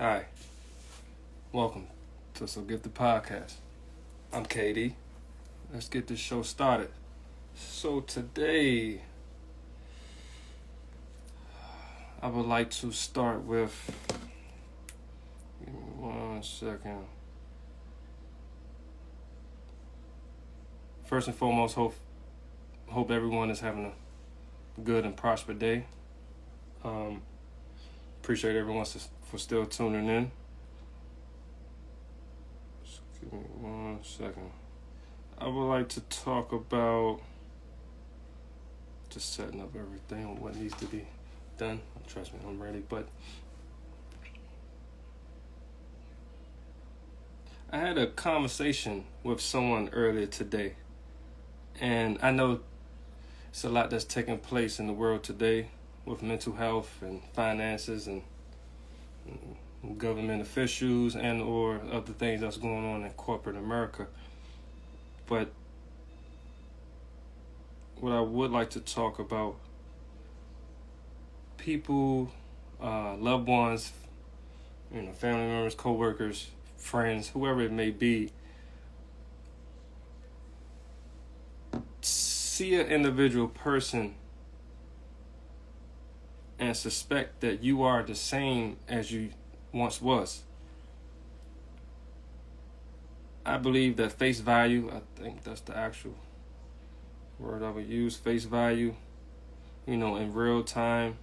Hi, welcome to So Get the Podcast. I'm Katie. Let's get this show started. So today, I would like to start with. Give me 1 second. First and foremost, hope everyone is having a good and prosperous day. Appreciate everyone for still tuning in. Just give me 1 second. I would like to talk about just setting up everything, what needs to be done. Trust me, I'm ready. But I had a conversation with someone earlier today, and I know it's a lot that's taking place in the world today with mental health and finances and government officials and or other things that's going on in corporate America. But what I would like to talk about, people, loved ones, family members, co-workers, friends, whoever it may be, see an individual person and suspect that you are the same as you once was. I believe that face value, I think that's the actual word I would use, face value, in real time,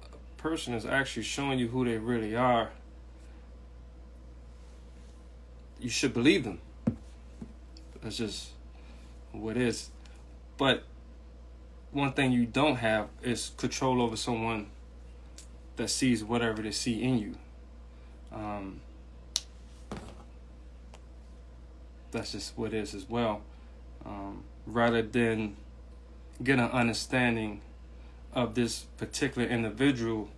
a person is actually showing you who they really are. You should believe them. That's just what it is. But one thing you don't have is control over someone that sees whatever they see in you. That's just what it is as well. Rather than get an understanding of this particular individual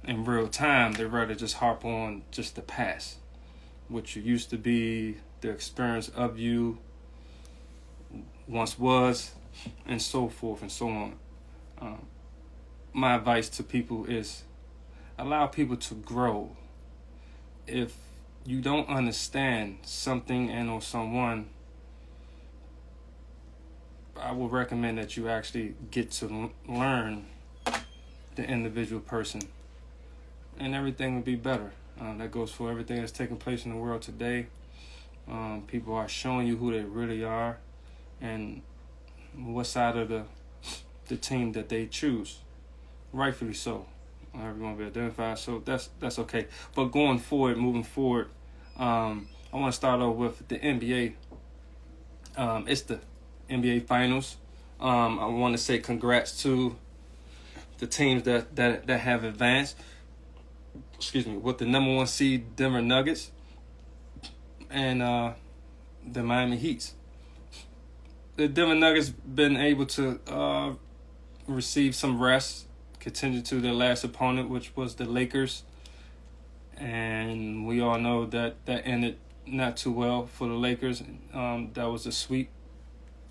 in real time, they rather just harp on just the past, what you used to be, the experience of you once was, and so forth and so on. My advice to people is allow people to grow. If you don't understand something and or someone, I will recommend that you actually get to learn the individual person, and everything will be better. That goes for everything that's taking place in the world today. People are showing you who they really are and what side of the team that they choose. Rightfully so. Everyone will be identified, so that's okay. But moving forward, I want to start off with the NBA. It's the NBA Finals. I want to say congrats to the teams that have advanced. With the number 1 seed Denver Nuggets and the Miami Heat. The Denver Nuggets been able to receive some rest, continue to their last opponent, which was the Lakers. And we all know that ended not too well for the Lakers. That was a sweep.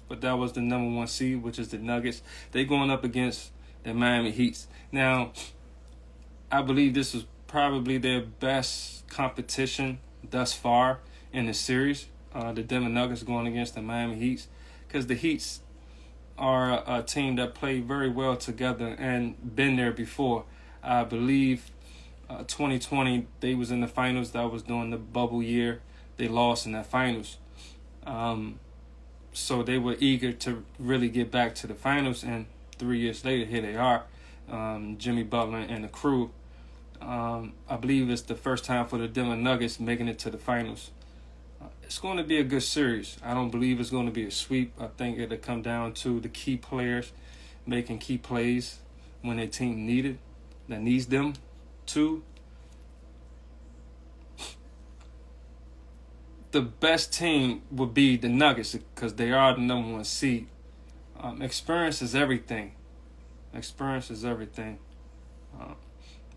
But that was the number 1 seed, which is the Nuggets. They going up against the Miami Heat. Now, I believe this is probably their best competition thus far in the series. The Denver Nuggets going against the Miami Heat, because the Heat are a team that play very well together and been there before. I believe 2020 they was in the finals. That was during the bubble year. They lost in that finals. So they were eager to really get back to the finals, and 3 years later, here they are, Jimmy Butler and the crew. I believe it's the first time for the Denver Nuggets making it to the finals. It's going to be a good series. I don't believe it's going to be a sweep. I think it'll come down to the key players making key plays when their team needs them to. The best team would be the Nuggets because they are the number 1 seed. Experience is everything.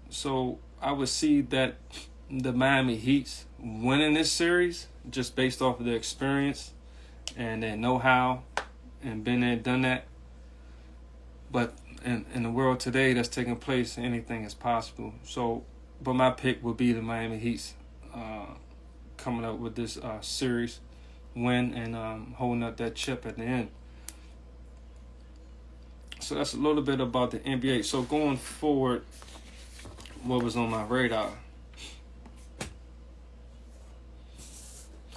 So I would see that the Miami Heat winning this series just based off of their experience and their know-how and been there, done that. But in the world today that's taking place, anything is possible. So, but my pick would be the Miami Heat coming up with this series win and holding up that chip at the end. So that's a little bit about the NBA. So going forward, what was on my radar?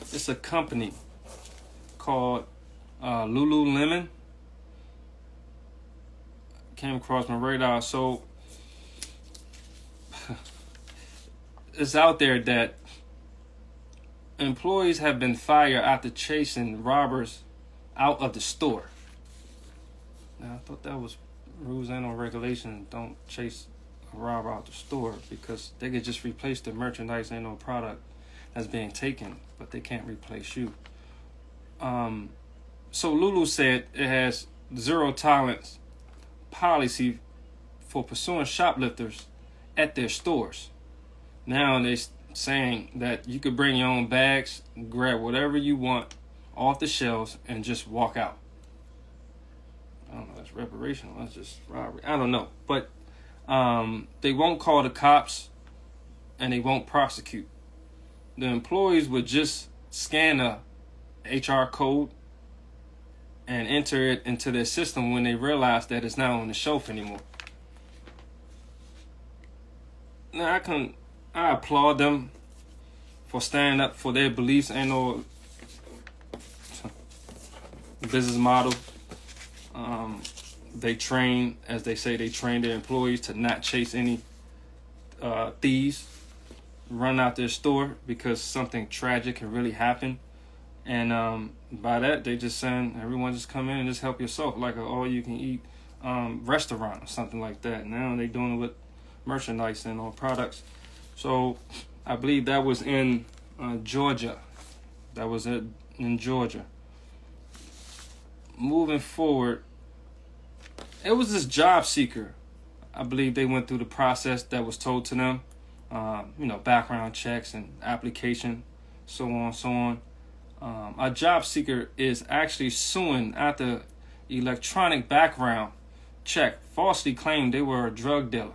It's a company called LuluLemon. Came across my radar. So it's out there that employees have been fired after chasing robbers out of the store. Now, I thought that was rules and or regulations. Don't chase a robber out the store, because they could just replace the merchandise and or product that's being taken, but they can't replace you. So Lulu said it has zero tolerance policy for pursuing shoplifters at their stores. Now they're saying that you could bring your own bags, grab whatever you want off the shelves, and just walk out. I don't know, that's reparational, that's just robbery. I don't know. But they won't call the cops and they won't prosecute. The employees would just scan a HR code and enter it into their system when they realize that it's not on the shelf anymore. Now I applaud them for standing up for their beliefs and or business model. They train, as they say, they train their employees to not chase any thieves, run out their store, because something tragic can really happen. And by that, they just saying everyone just come in and just help yourself, like an all-you-can-eat restaurant or something like that. Now they doing it with merchandise and all products. So I believe that was in Georgia. That was in Georgia. Moving forward, it was this job seeker. I believe they went through the process that was told to them. Background checks and application, so on. A job seeker is actually suing after electronic background check falsely claimed they were a drug dealer.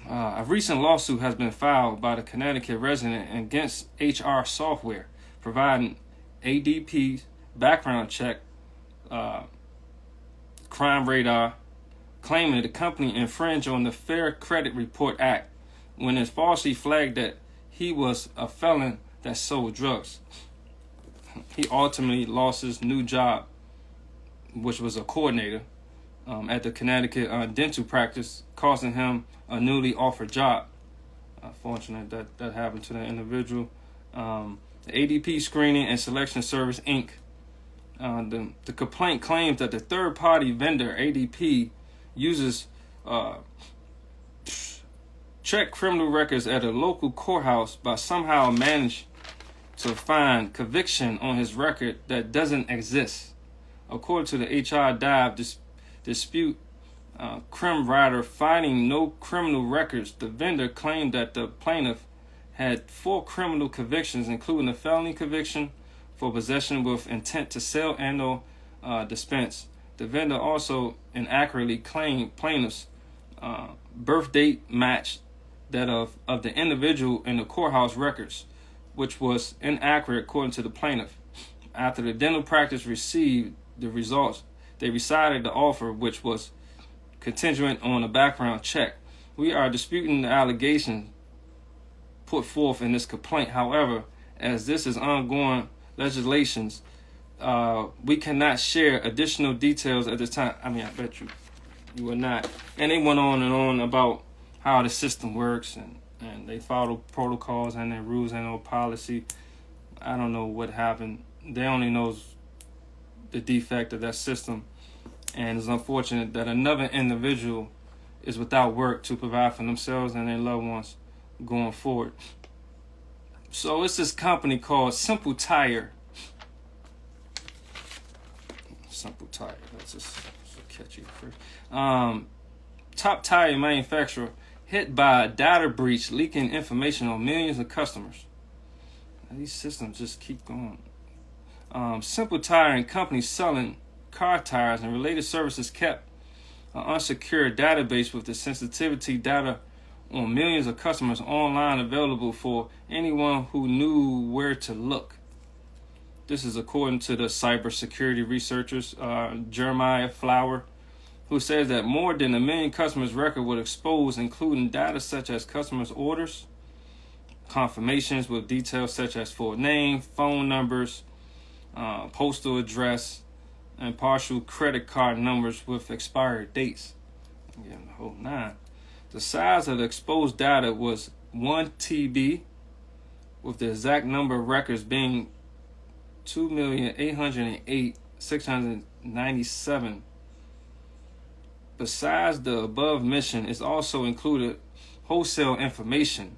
A recent lawsuit has been filed by the Connecticut resident against HR Software, providing ADP's background check, crime radar, claiming that the company infringed on the Fair Credit Report Act when it falsely flagged that he was a felon that sold drugs. He ultimately lost his new job, which was a coordinator at the Connecticut dental practice, costing him a newly offered job. Fortunate that happened to that individual. The ADP Screening and Selection Service, Inc. The complaint claims that the third-party vendor, ADP, uses check criminal records at a local courthouse, but somehow managed to find conviction on his record that doesn't exist. According to the HR Dive dispute, crim writer finding no criminal records, the vendor claimed that the plaintiff had 4 criminal convictions, including a felony conviction for possession with intent to sell and or dispense. The vendor also inaccurately claimed plaintiff's birth date matched that of the individual in the courthouse records, which was inaccurate according to the plaintiff. After the dental practice received the results, they rescinded the offer, which was contingent on a background check. We are disputing the allegations put forth in this complaint. However, as this is ongoing legislations, we cannot share additional details at this time. I mean, I bet you would not. And they went on and on about how the system works, and they follow protocols and their rules and their policy. I don't know what happened. They only knows the defect of that system. And it's unfortunate that another individual is without work to provide for themselves and their loved ones going forward. So it's this company called Simple Tire. Simple Tire. That's just so catchy first. Top tire manufacturer hit by a data breach, leaking information on millions of customers. These systems just keep going. Simple Tire and Company selling car tires and related services kept an unsecured database with the sensitivity data on millions of customers online available for anyone who knew where to look. This is according to the cybersecurity researchers, Jeremiah Flower, who says that more than 1 million customers' record would expose, including data such as customers' orders, confirmations with details such as full name, phone numbers, postal address, and partial credit card numbers with expiry dates. Yeah, the whole nine. The size of the exposed data was 1 TB, with the exact number of records being 2,808,697. Besides the above mention, is also included wholesale information,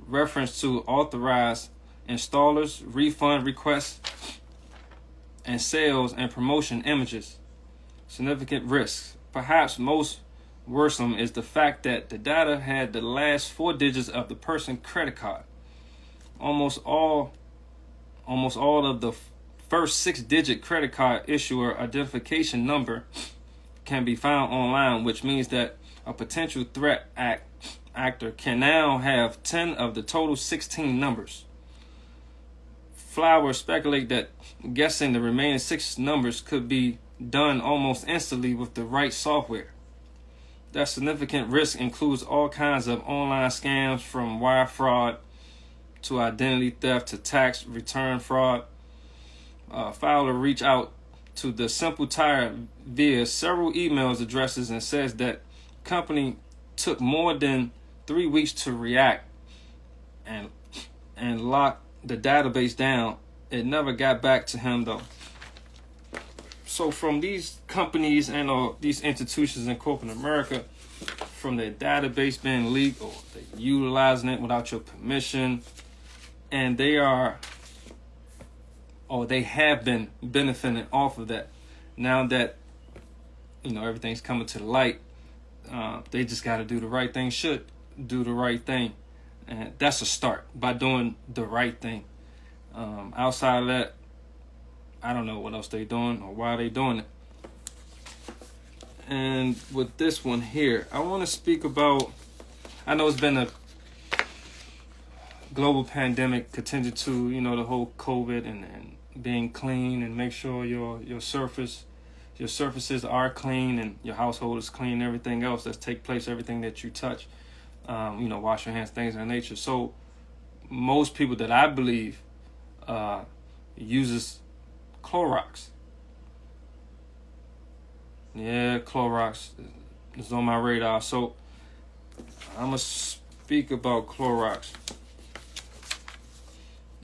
reference to authorized installers, refund requests, and sales and promotion images. Significant risks. Perhaps most worrisome is the fact that the data had the last 4 digits of the person's credit card. Almost all of the first 6-digit credit card issuer identification number can be found online, which means that a potential threat actor can now have 10 of the total 16 numbers. Flowers speculate that guessing the remaining 6 numbers could be done almost instantly with the right software. That significant risk includes all kinds of online scams, from wire fraud to identity theft to tax return fraud. Fowler reached out to the Simple Tire via several emails addresses and says that company took more than 3 weeks to react and lock the database down. It never got back to him though. So from these companies and these institutions in corporate America, from their database being leaked or they utilizing it without your permission, and they have been benefiting off of that. Now that everything's coming to the light, they just got to do the right thing. Should do the right thing, and that's a start by doing the right thing. Outside of that, I don't know what else they're doing or why they're doing it. And with this one here, I want to speak about, I know it's been a global pandemic contingent to, the whole COVID and being clean, and make sure your surfaces are clean and your household is clean and everything else that's take place, everything that you touch, wash your hands, things of that nature. So most people that I believe uses Clorox. Yeah, Clorox is on my radar. So I'm going to speak about Clorox.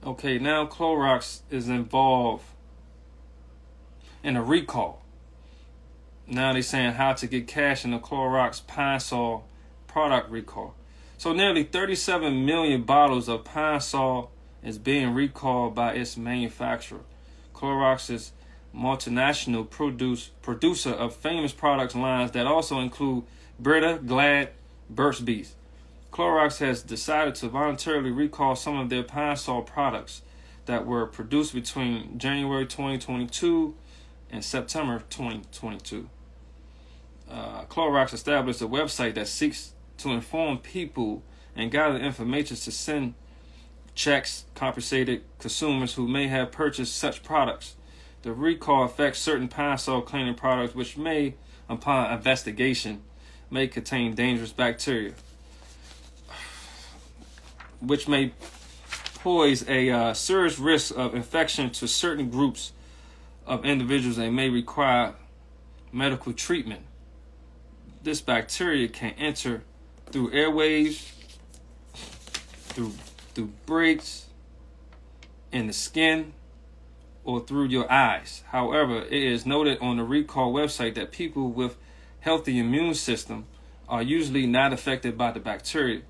Okay, now Clorox is involved in a recall. Now they're saying how to get cash in the Clorox Pine Sol product recall. So nearly 37 million bottles of Pine Sol is being recalled by its manufacturer. Clorox is multinational producer of famous products lines that also include Brita, Glad, Burt's Bees. Clorox has decided to voluntarily recall some of their Pine Sol products that were produced between January 2022 and September 2022. Clorox established a website that seeks to inform people and gather information to send checks compensated consumers who may have purchased such products. The recall affects certain Pine Sol cleaning products which may, upon investigation, may contain dangerous bacteria, which may pose a serious risk of infection to certain groups of individuals and may require medical treatment. This bacteria can enter through airways, through breaks in the skin, or through your eyes. However, it is noted on the recall website that people with healthy immune system are usually not affected by the bacteria.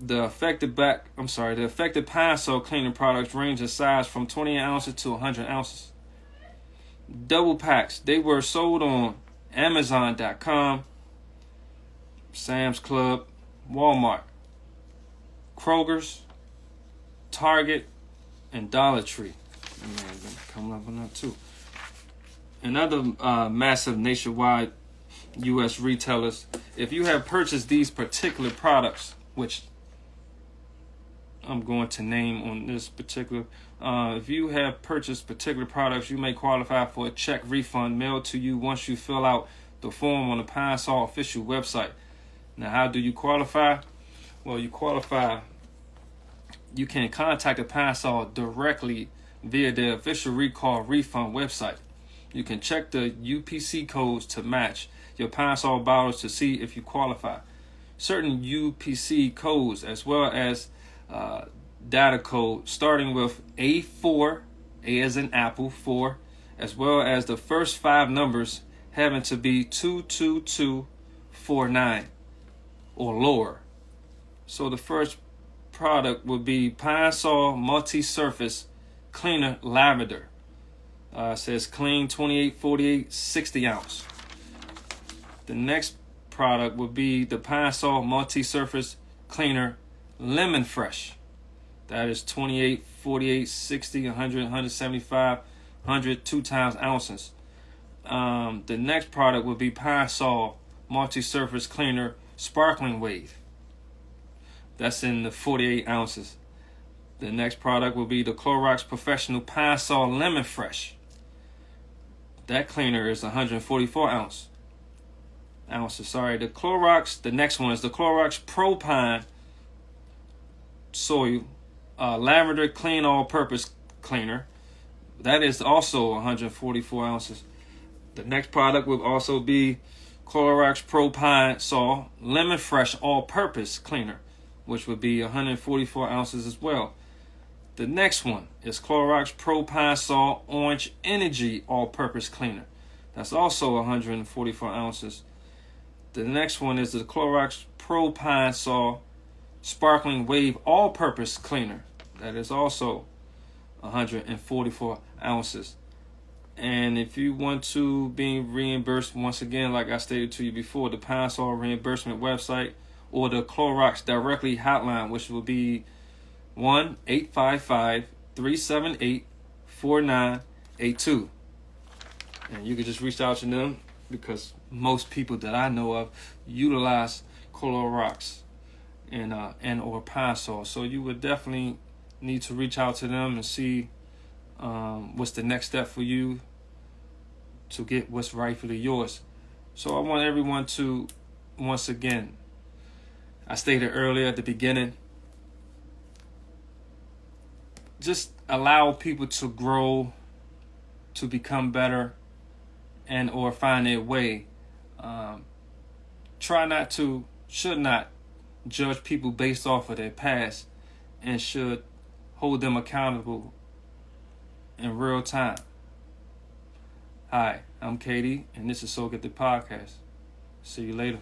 The affected Pine Sol cleaning products range in size from 20 ounces to 100 ounces. Double packs. They were sold on Amazon.com, Sam's Club, Walmart, Kroger's, Target, and Dollar Tree. Man, coming up on that too. Another massive nationwide U.S. retailers, if you have purchased these particular products, which I'm going to name on this particular, if you have purchased particular products, you may qualify for a check refund mailed to you once you fill out the form on the Pine Sol official website. Now, how do you qualify? Well, you can contact the Pine Sol directly via their official recall refund website. You can check the UPC codes to match your Pine Sol bottles to see if you qualify. Certain UPC codes, as well as data code starting with A4, A as in Apple, 4, as well as the first 5 numbers having to be 22249 or lower. So the first product would be Pine Sol Multi-Surface Cleaner Lavender. It says clean 28, 48, 60 ounce. The next product would be the Pine Sol Multi-Surface Cleaner Lemon Fresh. That is 28, 48, 60, 100, 175, 100, 2 times ounces. The next product would be Pine Sol Multi-Surface Cleaner Sparkling Wave. That's in the 48 ounces. The next product will be the Clorox Professional Pine Sol Lemon Fresh. That cleaner is 144 ounces. The next one is the Clorox Pro Pine Soil Lavender Clean All-Purpose Cleaner. That is also 144 ounces. The next product will also be Clorox Pro Pine Sol Lemon Fresh All-Purpose Cleaner, which would be 144 ounces as well. The next one is Clorox Pro Pine Sol Orange Energy All-Purpose Cleaner. That's also 144 ounces. The next one is the Clorox Pro Pine Sol Sparkling Wave All-Purpose Cleaner. That is also 144 ounces. And if you want to be reimbursed, once again, like I stated to you before, the Pine Sol reimbursement website or the Clorox directly hotline, which will be 1-855-378-4982. And you can just reach out to them because most people that I know of utilize Clorox and or Pine Sol. So you would definitely need to reach out to them and see what's the next step for you to get what's rightfully yours. So I want everyone to, once again, I stated earlier at the beginning, just allow people to grow, to become better, and or find their way. Should not judge people based off of their past, and should hold them accountable in real time. Hi, I'm Katie, and this is So Get the Podcast. See you later.